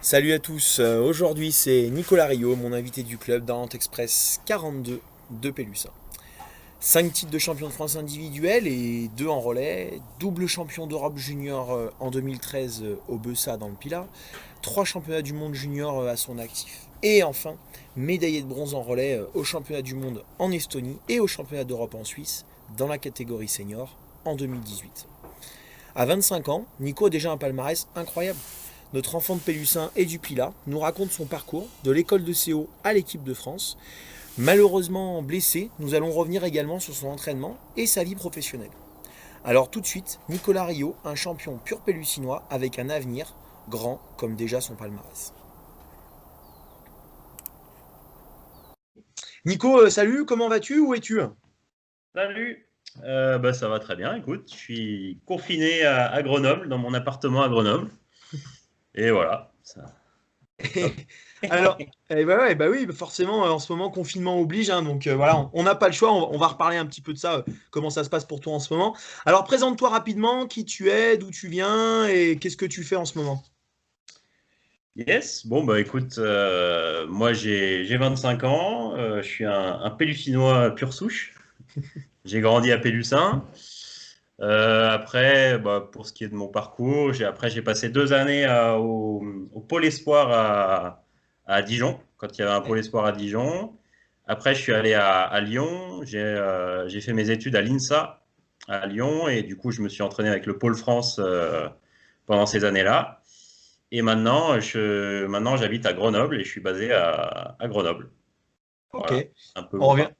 Salut à tous, aujourd'hui c'est Nicolas Rio, mon invité du club dans Nantes Express 42 de Pélussin. 5 titres de champion de France individuel et 2 en relais, double champion d'Europe junior en 2013 au Bessa dans le Pilat, 3 championnats du monde junior à son actif. Et enfin, médaillé de bronze en relais au championnat du monde en Estonie et au championnat d'Europe en Suisse dans la catégorie senior en 2018. À 25 ans, Nico a déjà un palmarès incroyable. Notre enfant de Pélussin et du Pilat nous raconte son parcours de l'école de CO à l'équipe de France. Malheureusement blessé, nous allons revenir également sur son entraînement et sa vie professionnelle. Alors tout de suite, Nicolas Rio, un champion pur pélusinois avec un avenir grand comme déjà son palmarès. Nico, salut, comment vas-tu? Où es-tu? Salut. Ça va très bien. Écoute, je suis confiné à Grenoble, dans mon appartement à Grenoble. Et voilà, ça, c'est top. Alors, bah oui, forcément, en ce moment, confinement oblige, hein, donc voilà, on n'a pas le choix, on va reparler un petit peu de ça, comment ça se passe pour toi en ce moment. Alors, présente-toi rapidement, qui tu es, d'où tu viens et qu'est-ce que tu fais en ce moment. Yes, bon, bah écoute, moi j'ai 25 ans, je suis un Pélusinois pure souche. J'ai grandi à Pélussin. Après, bah, pour ce qui est de mon parcours, j'ai passé 2 années au Pôle Espoir à Dijon, quand il y avait un Ouais. Pôle Espoir à Dijon. Après, je suis allé à Lyon, j'ai fait mes études à l'INSA à Lyon, et du coup, je me suis entraîné avec le Pôle France pendant ces années-là. Et maintenant, j'habite à Grenoble et je suis basé à Grenoble. Ok, Voilà, un peu on mon revient. parcours.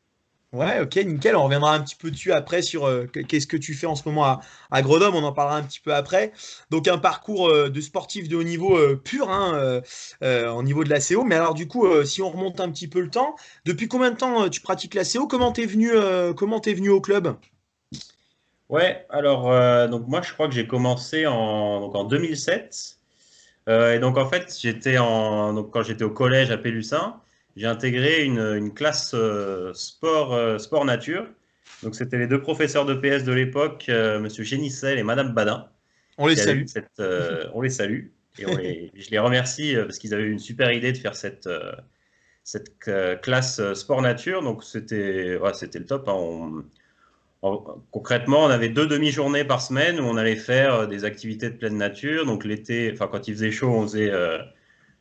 Ouais, ok, nickel. On reviendra un petit peu dessus après sur qu'est-ce que tu fais en ce moment à Grenoble. On en parlera un petit peu après. Donc un parcours de sportif de haut niveau pur hein, au niveau de la CO. Mais alors du coup, si on remonte un petit peu le temps, depuis combien de temps tu pratiques la CO? Comment t'es venu au club? Ouais, alors, donc moi, je crois que j'ai commencé en 2007. Et donc, en fait, donc, quand j'étais au collège à Pélussin, j'ai intégré une classe sport nature. Donc, c'était les deux professeurs de PS de l'époque, Monsieur Génissel et Madame Badin, On les qui avaient eu salue. on les salue et je les remercie parce qu'ils avaient eu une super idée de faire cette classe sport nature. Donc, c'était le top, hein. Concrètement, on avait 2 demi-journées par semaine où on allait faire des activités de pleine nature. Donc l'été, enfin quand il faisait chaud, on faisait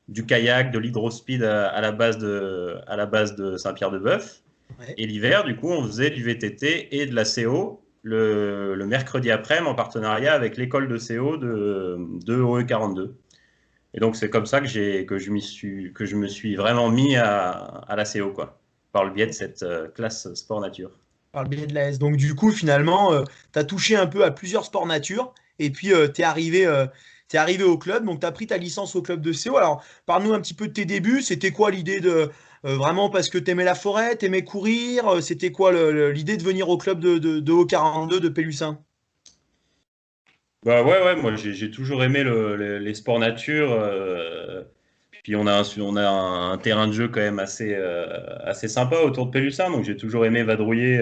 du kayak, de l'hydrospeed à la base de Saint-Pierre-de-Bœuf. Ouais. Et l'hiver, du coup, on faisait du VTT et de la CO le mercredi après-midi en partenariat avec l'école de CO de OE42. Et donc c'est comme ça que je me suis vraiment mis à la CO, quoi, par le biais de cette classe sport nature. Par le biais de la S. Donc du coup, finalement, tu as touché un peu à plusieurs sports nature et puis t'es arrivé au club. Donc tu as pris ta licence au club de CO. Alors, parle-nous un petit peu de tes débuts. C'était quoi l'idée de vraiment parce que t'aimais la forêt, t'aimais courir? C'était quoi l'idée de venir au club de O42 de Pélussin? Bah ouais, ouais, moi j'ai toujours aimé les sports nature. Puis on a un terrain de jeu quand même assez sympa autour de Pélussin, donc j'ai toujours aimé vadrouiller.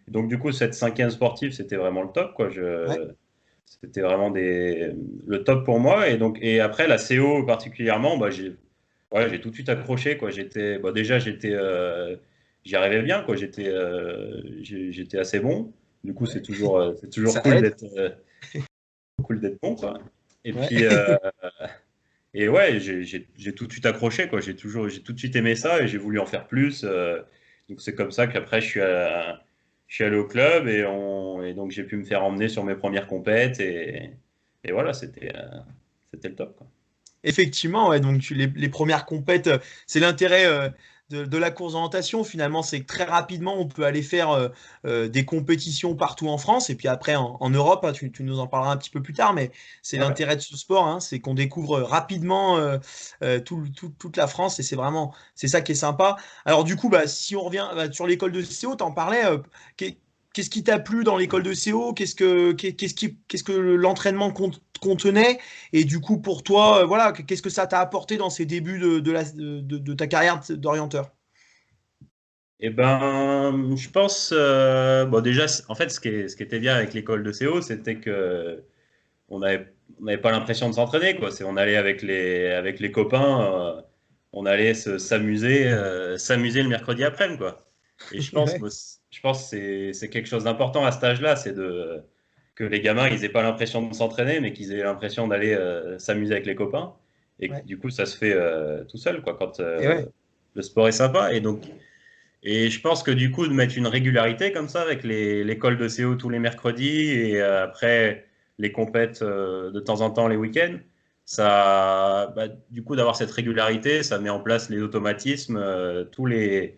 Donc du coup, cette cinquième sportive, c'était vraiment le top, quoi. Ouais. C'était vraiment le top pour moi. Et après, la CO particulièrement, bah, j'ai tout de suite accroché, quoi. Déjà, j'y arrivais bien, quoi. J'étais assez bon. Du coup, Ouais. c'est toujours Ça aide. cool d'être bon, quoi. Et Ouais. puis, et ouais, j'ai tout de suite accroché, quoi. J'ai tout de suite aimé ça et j'ai voulu en faire plus. Donc c'est comme ça qu'après je suis allé au club et donc j'ai pu me faire emmener sur mes premières compètes et voilà, c'était le top, quoi. Effectivement, ouais, donc les premières compètes, c'est l'intérêt de la course d'orientation finalement, c'est que très rapidement on peut aller faire des compétitions partout en France et puis après en Europe, hein, tu nous en parleras un petit peu plus tard, mais c'est Ouais. l'intérêt de ce sport, hein, c'est qu'on découvre rapidement toute la France et c'est ça qui est sympa. Alors du coup, bah, si on revient sur l'école de CO, t'en parlais, qu'est-ce qui t'a plu dans l'école de CO? Qu'est-ce que l'entraînement contenait? Et du coup, pour toi, voilà, qu'est-ce que ça t'a apporté dans ces débuts de ta carrière d'orienteur? Et ben, je pense, bon déjà, en fait, ce qui était bien avec l'école de CO, c'était que on avait, on n'avait pas l'impression de s'entraîner, quoi. On allait avec les copains, on allait s'amuser le mercredi après-midi, quoi. Et Ouais, je pense que c'est quelque chose d'important à cet âge-là, que les gamins, ils aient pas l'impression de s'entraîner, mais qu'ils aient l'impression d'aller s'amuser avec les copains. Et que, ouais. du coup, ça se fait tout seul, quoi, quand Et ouais, le sport est sympa. Et je pense que du coup, de mettre une régularité comme ça avec l'école de CO tous les mercredis et après les compètes de temps en temps les week-ends, du coup, d'avoir cette régularité, ça met en place les automatismes, toutes les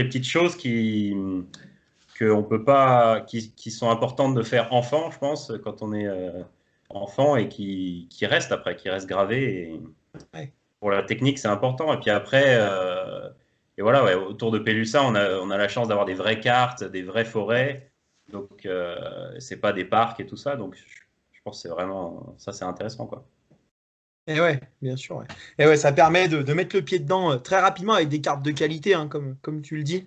petites choses que on peut pas, qui sont importantes de faire enfant, je pense, quand on est enfant et qui restent après, qui restent gravées. Et ouais. pour la technique, c'est important. Et puis après, et voilà, ouais, autour de Pélussin, on a la chance d'avoir des vraies cartes, des vraies forêts. Donc, c'est pas des parcs et tout ça. Donc, je pense que c'est vraiment, ça, c'est intéressant, quoi. Et ouais, bien sûr. Ouais. Et ouais, ça permet de mettre le pied dedans très rapidement avec des cartes de qualité, hein, comme tu le dis.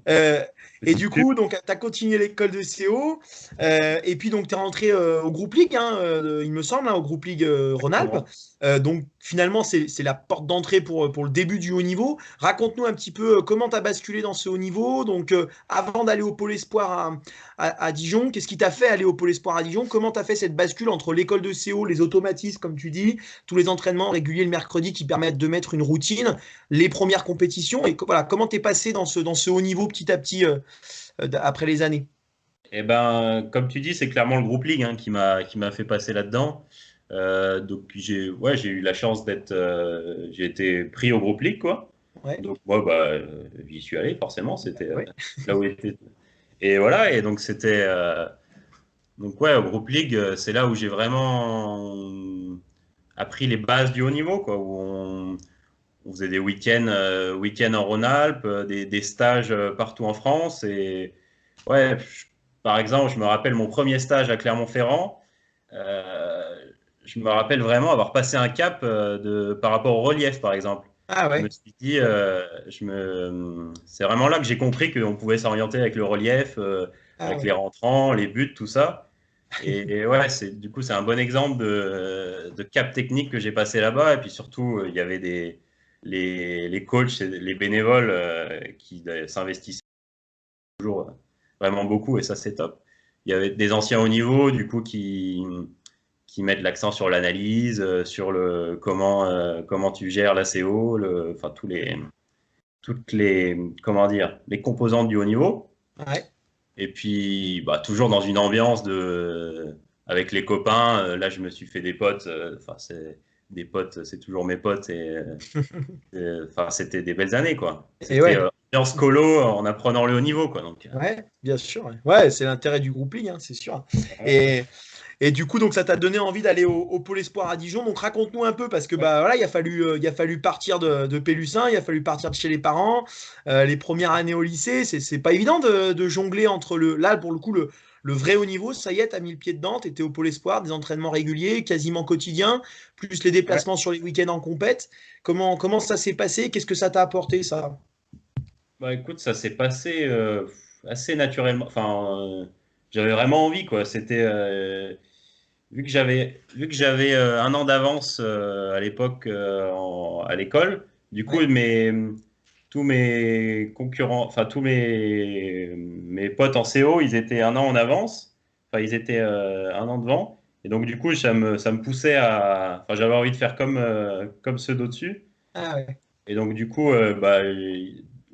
Euh, et Petite du pub. coup, donc, tu as continué l'école de CO, et puis donc tu es rentré au Groupe League, hein, il me semble, hein, au Groupe League Rhône-Alpes. Exactement. Donc finalement, c'est la porte d'entrée pour le début du haut niveau. Raconte-nous un petit peu comment tu as basculé dans ce haut niveau. Donc avant d'aller au Pôle Espoir à Dijon, qu'est-ce qui t'a fait aller au Pôle Espoir à Dijon? Comment tu as fait cette bascule entre l'école de CO, les automatismes, comme tu dis, tous les entraînements réguliers le mercredi qui permettent de mettre une routine, les premières compétitions, et voilà, comment t'es passé dans ce haut niveau petit à petit après les années? Et ben, comme tu dis, c'est clairement le groupe League hein, qui m'a fait passer là-dedans. Donc, j'ai eu la chance j'ai été pris au groupe League, quoi. Ouais, Donc, moi, bah, j'y suis allé, forcément. C'était ouais, là où était. Et voilà, et donc donc ouais, au Groupe League, c'est là où j'ai vraiment appris les bases du haut niveau, quoi, on faisait des week-ends en Rhône-Alpes, des stages partout en France. Et ouais, par exemple, je me rappelle mon premier stage à Clermont-Ferrand. euh, je me rappelle vraiment avoir passé un cap par rapport au relief, par exemple. ah Je me ouais, suis dit, ouais, c'est vraiment là que j'ai compris qu'on pouvait s'orienter avec le relief, ah avec les ouais, rentrants, les buts, tout ça. Et ouais, du coup, c'est un bon exemple de cap technique que j'ai passé là-bas. Et puis surtout, il y avait les coachs, et les bénévoles qui s'investissaient toujours vraiment beaucoup. Et ça, c'est top. Il y avait des anciens hauts niveau, du coup, qui mettent l'accent sur l'analyse, sur comment tu gères la CO, enfin, comment dire, les composantes du haut niveau. ouais, Et puis, bah, toujours dans une ambiance avec les copains. Là, je me suis fait des potes. Enfin, des potes, c'est toujours mes potes. Enfin, c'était des belles années, quoi. et C'était ouais, ambiance colo en apprenant le haut niveau, quoi. Donc, ouais, bien sûr. Ouais, ouais, c'est l'intérêt du groupe League, hein, c'est sûr. ouais. Et, et du coup, donc ça t'a donné envie d'aller au Pôle Espoir à Dijon. Donc raconte-nous un peu, parce que bah voilà, il a fallu partir de Pélussin, il a fallu partir de chez les parents. Les premières années au lycée, c'est pas évident de jongler entre là pour le coup le vrai haut niveau. Ça y est, t'as mis le pied dedans, t'étais au Pôle Espoir, des entraînements réguliers, quasiment quotidiens, plus les Ouais. déplacements sur les week-ends en compète. Comment ça s'est passé? Qu'est-ce que ça t'a apporté ça? Bah, écoute, ça s'est passé assez naturellement. Enfin, j'avais vraiment envie, quoi. Vu que j'avais un an d'avance à l'époque à l'école, du coup, Ouais, tous mes concurrents, enfin mes potes en CO, ils étaient un an en avance, enfin ils étaient un an devant, et donc du coup ça me poussait enfin j'avais envie de faire comme ceux d'au-dessus, ah ouais, et donc du coup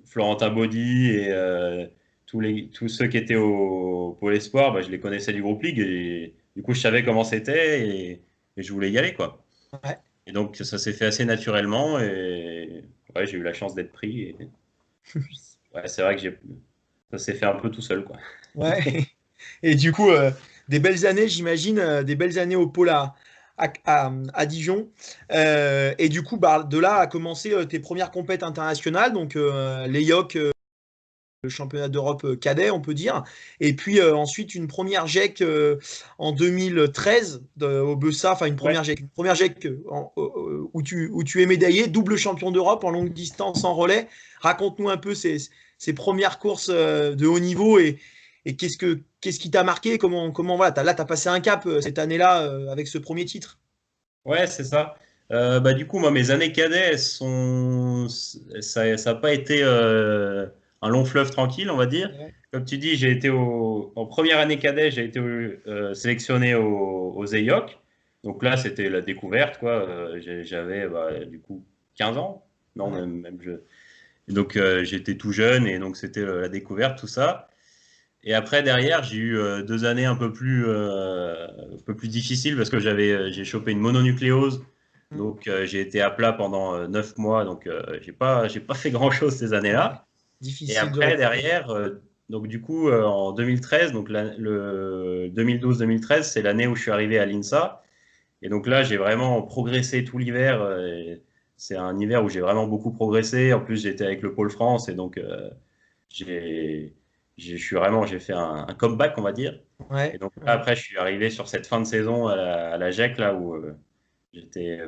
Florentin Baudy et tous ceux qui étaient au Pôle Espoir, bah, je les connaissais du groupe League et du coup je savais comment c'était et je voulais y aller quoi. ouais. Et donc ça s'est fait assez naturellement et ouais, j'ai eu la chance d'être pris et ouais, c'est vrai que ça s'est fait un peu tout seul quoi. Ouais. Et du coup, des belles années, j'imagine, des belles années au pôle à Dijon. Et du coup, bah, de là a commencé tes premières compètes internationales, donc les YOC, le championnat d'Europe cadet, on peut dire. Et puis ensuite, une première GEC en 2013 au Bessa, enfin Ouais. une première GEC où tu es médaillé, double champion d'Europe en longue distance en relais. Raconte-nous un peu ces premières courses de haut niveau et qu'est-ce qui t'a marqué? Comment voilà, là, tu as passé un cap cette année-là avec ce premier titre. Ouais, c'est ça. Bah, du coup, moi, mes années cadets, ça n'a pas été un long fleuve tranquille, on va dire. Ouais. Comme tu dis, en première année cadet, j'ai été sélectionné aux EIOC. Donc là, c'était la découverte, quoi. J'avais bah, du coup 15 ans. Non, Ouais. même je. Donc j'étais tout jeune et donc c'était la découverte, tout ça. Et après, derrière, j'ai eu 2 années un peu plus difficiles parce que j'ai chopé une mononucléose. Mm. Donc, j'ai été à plat pendant 9 mois. Donc, j'ai pas fait grand-chose ces Ouais. années-là. Et Difficile de après, reprendre. derrière, donc du coup, en 2013, donc le 2012-2013, c'est l'année où je suis arrivé à l'INSA. Et donc là, j'ai vraiment progressé tout l'hiver. C'est un hiver où j'ai vraiment beaucoup progressé. En plus, j'étais avec le Pôle France et donc j'ai, j'ai fait un comeback, on va dire. Et Ouais. donc là, Ouais. après, je suis arrivé sur cette fin de saison à la GEC, là où j'étais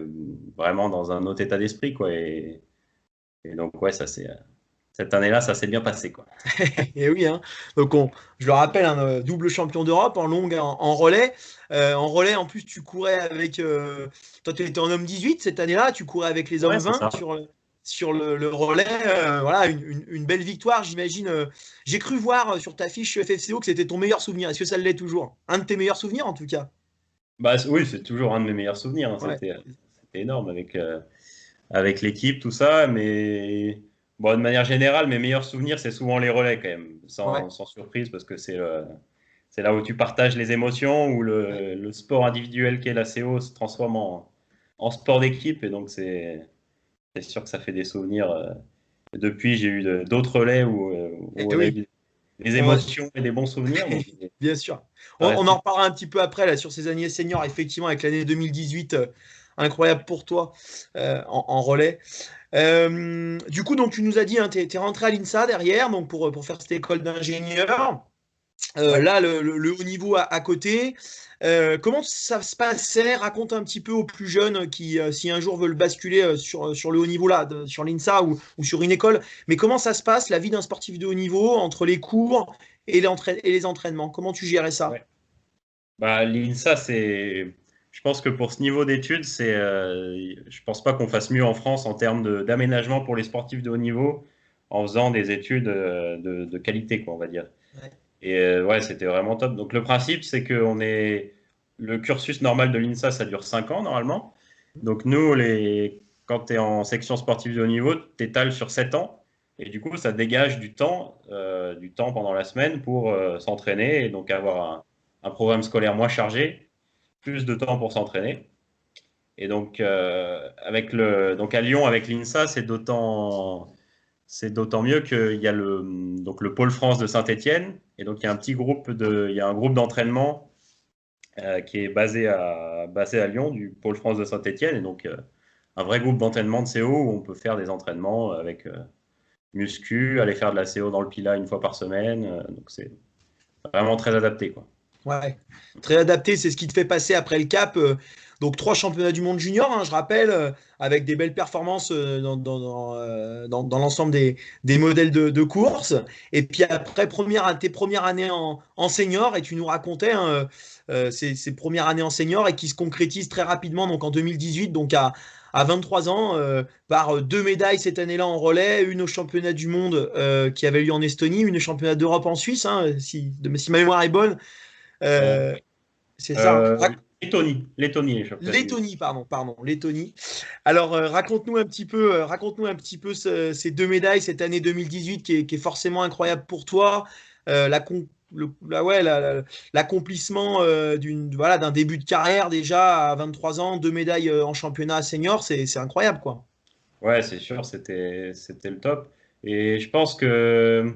vraiment dans un autre état d'esprit, quoi. Et donc, ouais, cette année-là, ça s'est bien passé, quoi. Et oui, hein. Donc je le rappelle, un double champion d'Europe en longue, en relais. En relais, en plus, tu courais avec. Toi, tu étais en homme 18 cette année-là, tu courais avec les Ouais, hommes c'est 20 ça. sur le relais. Voilà, une belle victoire, j'imagine. J'ai cru voir sur ta fiche FFCO que c'était ton meilleur souvenir. Est-ce que ça l'est toujours? Un de tes meilleurs souvenirs, en tout cas. Bah, oui, c'est toujours un de mes meilleurs souvenirs, hein. Ouais. C'était énorme avec l'équipe, tout ça. Mais bon, de manière générale, mes meilleurs souvenirs, c'est souvent les relais, quand même, Ouais. sans surprise, parce que c'est là où tu partages les émotions, où Ouais. le sport individuel qu'est la CO se transforme en sport d'équipe. Et donc, c'est sûr que ça fait des souvenirs. Depuis, j'ai eu d'autres relais où Eh on a oui. eu des On va- émotions et des bons souvenirs. Donc, Bien sûr. ça On reste en une. reparlera un petit peu après là, sur ces années seniors, effectivement, avec l'année 2018, incroyable pour toi en relais. Du coup, donc, tu nous as dit, hein, tu es rentré à l'INSA derrière donc pour faire cette école d'ingénieur. Ouais. Là, le haut niveau à côté. Comment ça se passait? Raconte un petit peu aux plus jeunes qui, si un jour veulent basculer sur le haut niveau là, sur l'INSA ou sur une école. Mais comment ça se passe, la vie d'un sportif de haut niveau, entre les cours et les entraînements? Comment tu gérais ça? Ouais. Bah, l'INSA, je pense que pour ce niveau d'études, je pense pas qu'on fasse mieux en France en termes d'aménagement pour les sportifs de haut niveau en faisant des études de qualité, quoi, on va dire. Ouais. Et ouais, c'était vraiment top. Donc le principe, c'est que le cursus normal de l'INSA, ça dure 5 ans normalement. Donc nous, quand tu es en section sportive de haut niveau, tu étales sur 7 ans. Et du coup, ça dégage du temps pendant la semaine pour s'entraîner et donc avoir un programme scolaire moins chargé, plus de temps pour s'entraîner. Et donc, donc à Lyon, avec l'INSA, c'est d'autant mieux qu'il y a donc le pôle France de Saint-Étienne. Et donc, il y a un groupe d'entraînement qui est basé à Lyon, du pôle France de Saint-Étienne. Et donc, un vrai groupe d'entraînement de CO où on peut faire des entraînements avec muscu, aller faire de la CO dans le Pila une fois par semaine. Donc, c'est vraiment très adapté, quoi. Ouais, très adapté, c'est ce qui te fait passer après le cap. Donc 3 championnats du monde junior, hein, je rappelle, avec des belles performances dans l'ensemble des modèles de course. Et puis après, tes premières années en senior, et tu nous racontais hein, ces premières années en senior et qui se concrétisent très rapidement donc en 2018, donc à 23 ans, par 2 médailles cette année-là en relais, une au championnat du monde qui avait lieu en Estonie, une au championnat d'Europe en Suisse, hein, si ma mémoire est bonne. Euh, Euh, c'est ça. Hein. Lettonie, les championnats du monde. Lettonie, pardon, Lettonie. Alors, raconte-nous un petit peu ces 2 médailles cette année 2018 qui est forcément incroyable pour toi. La con- le- la- ouais, l'accomplissement voilà, d'un début de carrière déjà à 23 ans, 2 médailles en championnat senior, c'est incroyable, quoi. Ouais, c'est sûr, c'était le top. Et je pense que,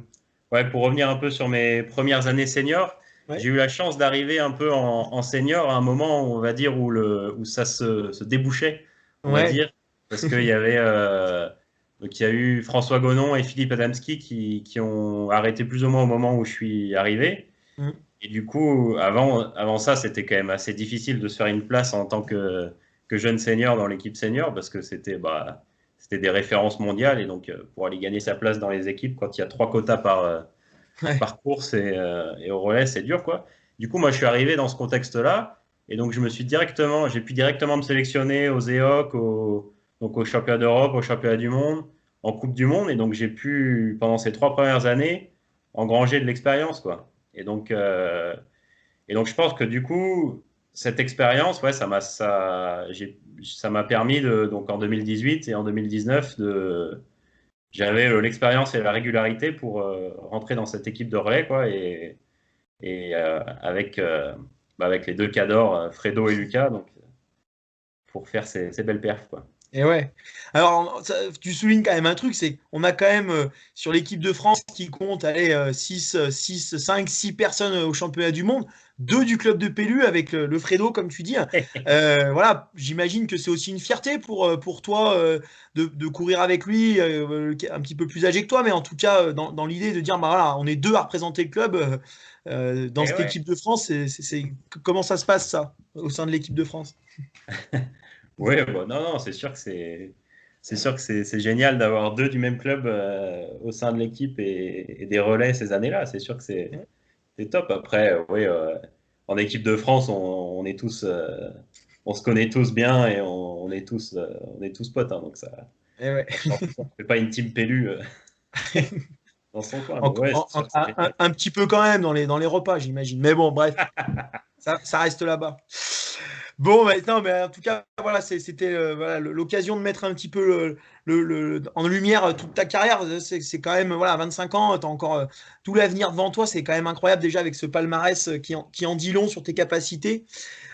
ouais, pour revenir un peu sur mes premières années seniors, Ouais, j'ai eu la chance d'arriver un peu en senior à un moment, on va dire, où ça se débouchait, on va ouais, dire, parce donc il y a eu François Gonon et Philippe Adamski qui ont arrêté plus ou moins au moment où je suis arrivé. mm, Et du coup, avant ça, c'était quand même assez difficile de se faire une place en tant que jeune senior dans l'équipe senior parce que c'était des références mondiales. Et donc, pour aller gagner sa place dans les équipes, quand il y a 3 quotas ouais, par course et au relais, c'est dur, quoi. Du coup, moi, je suis arrivé dans ce contexte-là. Et donc, j'ai pu directement me sélectionner aux EOC, donc aux championnats d'Europe, aux championnats du monde, en Coupe du Monde. Et donc, j'ai pu, pendant ces 3 premières années, engranger de l'expérience, quoi. Et donc, je pense que du coup, cette expérience, ouais, ça m'a permis donc en 2018 et en 2019 j'avais l'expérience et la régularité pour rentrer dans cette équipe de relais, quoi, avec les deux cadors, Fredo et Lucas, donc pour faire ces belles perfs, quoi. Et ouais. Alors, tu soulignes quand même un truc, c'est qu'on a quand même sur l'équipe de France qui compte allez, 6, 6, 5, 6 personnes au championnat du monde, deux du club de Pélu avec le Fredo, comme tu dis. Voilà, j'imagine que c'est aussi une fierté pour toi de courir avec lui, un petit peu plus âgé que toi, mais en tout cas, dans l'idée de dire, bah voilà, on est deux à représenter le club dans Et cette ouais, équipe de France. Comment ça se passe, ça, au sein de l'équipe de France? ouais, bon, non, non, c'est sûr que c'est génial d'avoir deux du même club au sein de l'équipe et des relais ces années-là. C'est sûr que c'est top. Après, oui, en équipe de France, on est tous, on se connaît tous bien et on est tous potes, hein, donc Et ouais. ça change tout. On fait pas une team Pélu dans son coin, mais En- ouais, en- c'est sûr que c'est génial. un petit peu quand même dans les repas, j'imagine. Mais bon, bref, ça reste là-bas. Bon, non, mais en tout cas, voilà, c'était voilà, l'occasion de mettre un petit peu en lumière toute ta carrière. C'est quand même, voilà, 25 ans, tu as encore tout l'avenir devant toi. C'est quand même incroyable déjà avec ce palmarès qui en dit long sur tes capacités.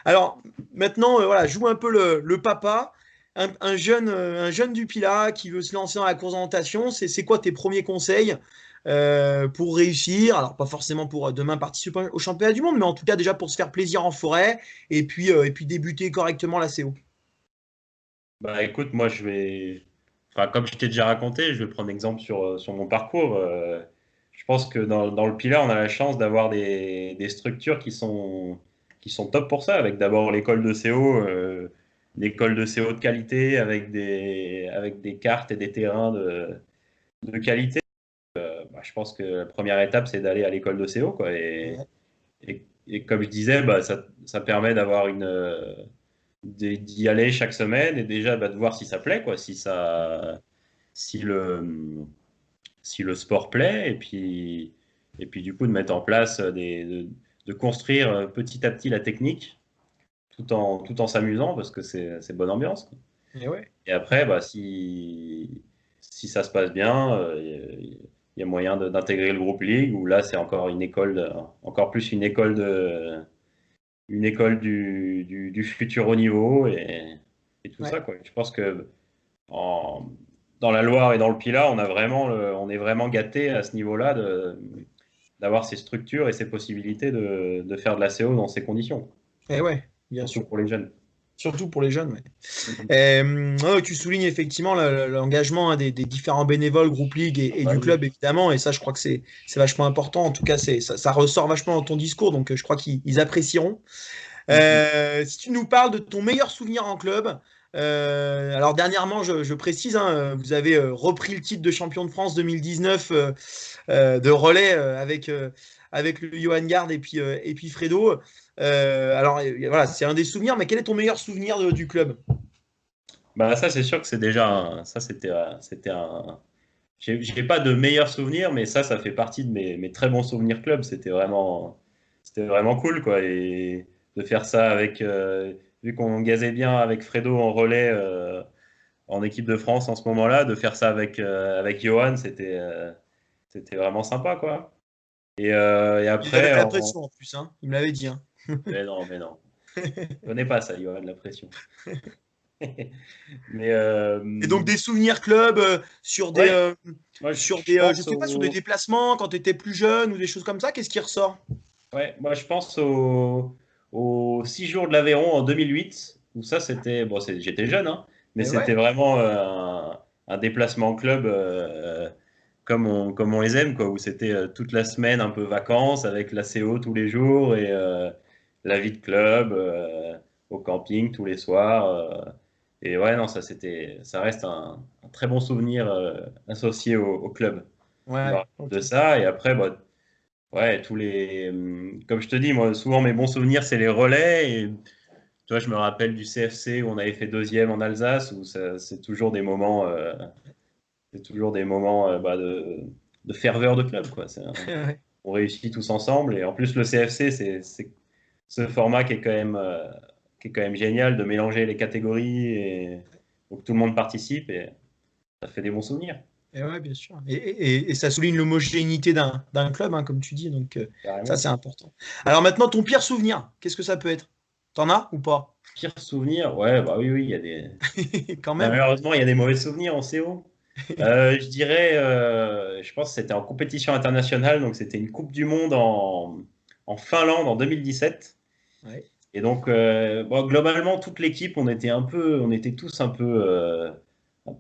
Alors, maintenant, voilà, joue un peu le papa. Un jeune du Pilat qui veut se lancer dans la course d'orientation, c'est quoi tes premiers conseils pour réussir? Alors, pas forcément pour demain participer au championnat du monde, mais en tout cas déjà pour se faire plaisir en forêt et puis débuter correctement la CO. Bah écoute, moi enfin, comme je t'ai déjà raconté, je vais prendre exemple sur mon parcours. Je pense que dans le Pilat, on a la chance d'avoir des structures qui sont top pour ça, avec d'abord l'école de CO, l'école de CO de qualité, avec des cartes et des terrains de qualité. Bah, je pense que la première étape, c'est d'aller à l'école de CO, quoi. Ouais, Et comme je disais, bah, ça permet d'avoir d'y aller chaque semaine et déjà bah, de voir si ça plaît, quoi, si le, si le sport plaît, et puis du coup de mettre en place de construire petit à petit la technique tout en s'amusant parce que c'est bonne ambiance, quoi. et ouais, Et après, bah, si ça se passe bien, il y a moyen d'intégrer le groupe League où là c'est encore une école, encore plus une école du futur haut niveau et tout ouais. ça, quoi. Je pense que en- dans la Loire et dans le Pilat, on est vraiment gâté à ce niveau-là d'avoir ces structures et ces possibilités de faire de la CO dans ces conditions, Et ouais, bien surtout sûr. pour les jeunes. Surtout pour les jeunes. Ouais. Mhm. Tu soulignes effectivement l'engagement des différents bénévoles, groupe League et Bah du oui. club, évidemment. Et ça, je crois que c'est vachement important. En tout cas, ça ressort vachement dans ton discours. Donc, je crois qu'ils apprécieront. Mhm. Si tu nous parles de ton meilleur souvenir en club, alors dernièrement, je précise, hein, vous avez repris le titre de champion de France 2019 de relais avec le Johan Gard et puis Fredo. Alors voilà, c'est un des souvenirs, mais quel est ton meilleur souvenir du club? Bah ça, c'est sûr que c'est déjà ça, c'était j'ai pas de meilleurs souvenirs, mais ça fait partie de mes très bons souvenirs club. C'était vraiment cool, quoi. Et de faire ça vu qu'on gazait bien avec Fredo en relais en équipe de France en ce moment-là, de faire ça avec Johan, c'était vraiment sympa, quoi. Et Il avait après, la pression en plus, hein, il me l'avait dit, hein. mais non, je connais pas ça, Johan, la pression. Mais Et donc des souvenirs club sur des, ouais, euh, moi sur je des, je pense sais pas, sur des déplacements quand tu étais plus jeune ou des choses comme ça, qu'est-ce qui ressort? ouais, moi, je pense aux 6 jours de l'Aveyron en 2008, où ça, bon, j'étais jeune, hein, mais Et c'était ouais, vraiment un déplacement en club comme on les aime, quoi, où c'était toute la semaine un peu vacances avec la CO tous les jours et la vie de club au camping tous les soirs. Et ouais, non, ça reste un très bon souvenir associé au club. Je me ouais, rappelle ok. de ça, et après, bah, ouais, comme je te dis, moi, souvent mes bons souvenirs, c'est les relais. Et Tu vois, je me rappelle du CFC où on avait fait deuxième en Alsace, où c'est toujours des moments, de ferveur de club, quoi. Ouais. On réussit tous ensemble. Et en plus, le CFC, c'est ce format qui est quand même génial de mélanger les catégories et donc tout le monde participe et ça fait des bons souvenirs. Et ouais, bien sûr. Et ça souligne l'homogénéité d'un club, hein, comme tu dis. Donc, ça, Carrément. c'est important. Alors maintenant, ton pire souvenir, qu'est-ce que ça peut être? T'en as ou pas? Pire souvenir, ouais, bah oui, il y a des. Quand même. Malheureusement, il y a des mauvais souvenirs en CO. Je dirais, je pense que c'était en compétition internationale, donc c'était une Coupe du Monde en Finlande en 2017. Ouais. Et donc, bon, globalement, toute l'équipe, on était tous un peu,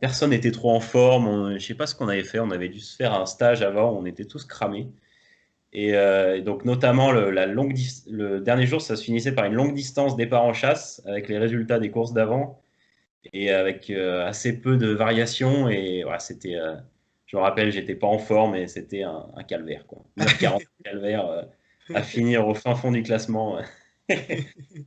personne n'était trop en forme. Je sais pas ce qu'on avait fait. On avait dû se faire un stage avant. On était tous cramés. Et donc, notamment, le dernier jour, ça se finissait par une longue distance départ en chasse avec les résultats des courses d'avant et avec assez peu de variations. Et voilà, je me rappelle, j'étais pas en forme et c'était un calvaire, quoi. 1h40 de calvaire à finir au fin fond du classement,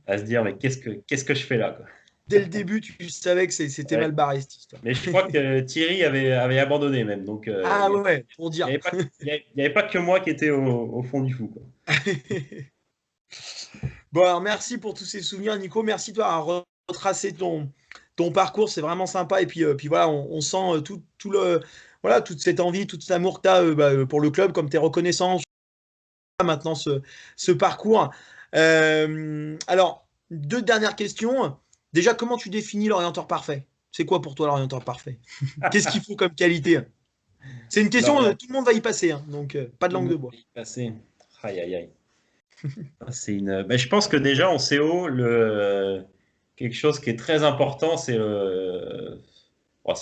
à se dire, mais qu'est-ce que je fais là, quoi. Dès le début, tu savais que c'était Ouais. mal barré, cette histoire. Mais je crois que Thierry avait abandonné même. Donc, Ah ouais, ouais, pour il n'y dire. avait pas, il y avait pas que moi qui étais au fond du fou, quoi. Bon, alors merci pour tous ces souvenirs, Nico. Merci toi à retracer ton parcours, c'est vraiment sympa. Et puis voilà, on sent voilà, toute cette envie, tout cet amour que tu as pour le club, comme tu es reconnaissant maintenant ce parcours. Alors, deux dernières questions. Déjà, comment tu définis l'orienteur parfait? C'est quoi pour toi l'orienteur parfait? Qu'est-ce qu'il faut comme qualité? C'est une question, Lorient, tout le monde va y passer, hein, donc pas de tout le langue de monde bois. est passé. Aïe, aïe, aïe. Ben, je pense que déjà en CO, quelque chose qui est très important, c'est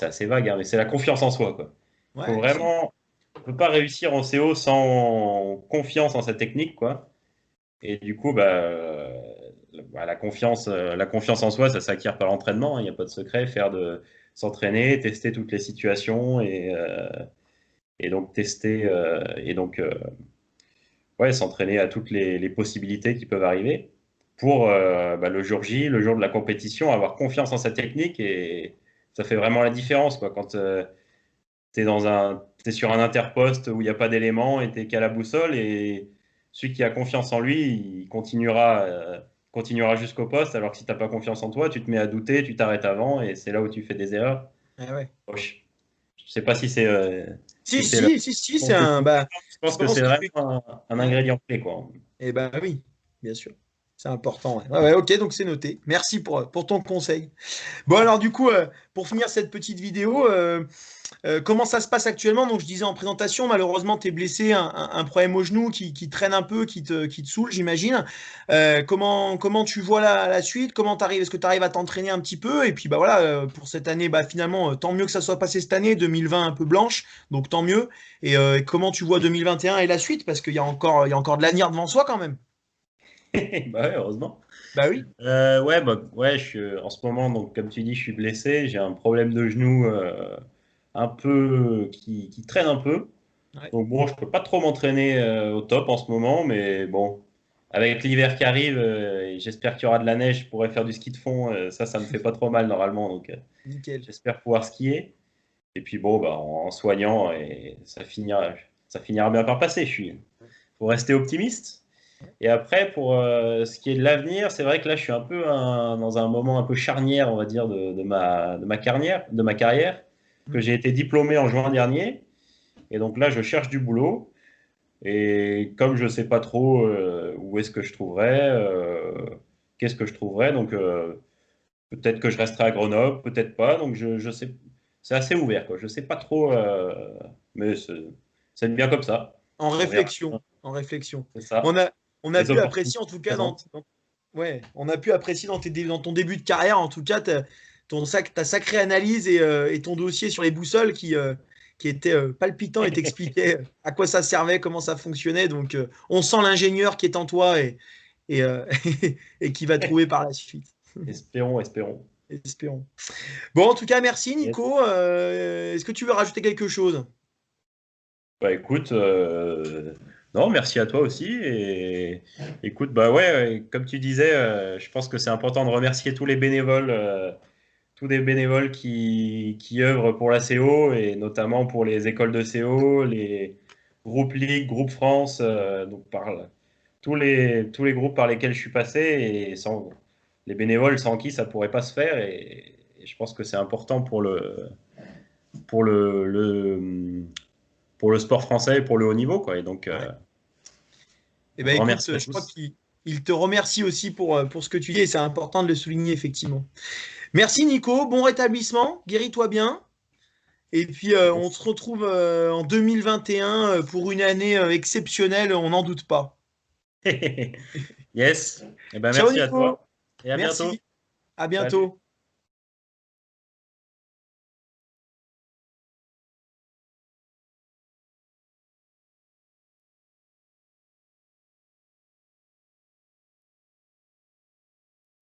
assez vague, hein, mais c'est la confiance en soi, quoi. Faut Ouais, si. vraiment, on peut pas réussir en CO sans confiance en sa technique, quoi. Et du coup, la confiance en soi, ça s'acquiert par l'entraînement, hein, il n'y a pas de secret. S'entraîner, tester toutes les situations et donc ouais, s'entraîner à toutes les possibilités qui peuvent arriver pour le jour J, le jour de la compétition, avoir confiance en sa technique et ça fait vraiment la différence, quoi. Quand t'es sur un interposte où il n'y a pas d'éléments et t'es qu'à la boussole et celui qui a confiance en lui, il continuera jusqu'au poste, alors que si t'as pas confiance en toi, tu te mets à douter, tu t'arrêtes avant et c'est là où tu fais des erreurs. Ah ouais. Bon, je sais pas si Si, c'est le si, si, si, c'est conclusion. un. Bah, Je je pense que pense c'est vraiment qu'effectivement. un Ouais. ingrédient clé, quoi. Eh ben oui, bien sûr. C'est important. Ouais. Ouais, ouais, ok, donc c'est noté. Merci pour ton conseil. Bon, alors du coup, pour finir cette petite vidéo, comment ça se passe actuellement? Donc, je disais en présentation, malheureusement, tu es blessé, un problème au genou qui traîne un peu, qui te saoule, j'imagine. Comment tu vois la suite? Comment t'arrives? Est-ce que tu arrives à t'entraîner un petit peu? Et puis, bah voilà, pour cette année, bah finalement, tant mieux que ça soit passé cette année, 2020 un peu blanche, donc tant mieux. Et comment tu vois 2021 et la suite? Parce qu'il y a encore de l'avenir devant soi quand même. Bah ouais, heureusement. Bah oui. Ouais, en ce moment, donc, comme tu dis, je suis blessé. J'ai un problème de genou un peu qui traîne un peu. Ouais. Donc bon, je peux pas trop m'entraîner au top en ce moment, mais bon, avec l'hiver qui arrive, et j'espère qu'il y aura de la neige, je pourrai faire du ski de fond. Ça me fait pas trop mal normalement, donc Nickel. j'espère pouvoir skier. Et puis bon, bah, en soignant, et ça finira bien par passer. Faut rester optimiste. Et après, pour ce qui est de l'avenir, c'est vrai que là, je suis un peu dans un moment un peu charnière, on va dire, de ma carrière, que Mm. j'ai été diplômé en juin dernier. Et donc là, je cherche du boulot. Et comme je ne sais pas trop où est-ce que je trouverais, qu'est-ce que je trouverais, donc peut-être que je resterai à Grenoble, peut-être pas. Donc je sais, c'est assez ouvert, quoi. Je ne sais pas trop, mais c'est bien comme ça. En On verra. réflexion. En réflexion. C'est ça. On a Les pu opportunités apprécier en tout se cas présentent. ouais, on a pu apprécier dans ton début de carrière, en tout cas, ta sacrée analyse et ton dossier sur les boussoles qui était palpitant et t'expliquait à quoi ça servait, comment ça fonctionnait. Donc, on sent l'ingénieur qui est en toi et et qui va trouver par la suite. Espérons, espérons. Espérons. Bon, en tout cas, merci Yes. Nico. Est-ce que tu veux rajouter quelque chose? Bah écoute, Non, merci à toi aussi. Et écoute, bah ouais, comme tu disais, je pense que c'est important de remercier tous les bénévoles qui œuvrent pour la CO et notamment pour les écoles de CO, les groupes Ligue, Groupe France, donc tous les groupes par lesquels je suis passé et sans les bénévoles sans qui ça pourrait pas se faire. Et je pense que c'est important pour pour le sport français et pour le haut niveau, quoi. Et donc, Ouais. Eh un ben grand écoute, merci à je crois tous. qu'il te remercie aussi pour ce que tu dis et c'est important de le souligner effectivement. Merci Nico, bon rétablissement, guéris-toi bien. Et puis on se retrouve en 2021 pour une année exceptionnelle, on n'en doute pas. Yes. Eh ben, Ciao merci à Nico, toi et à bientôt. merci, à Salut. bientôt.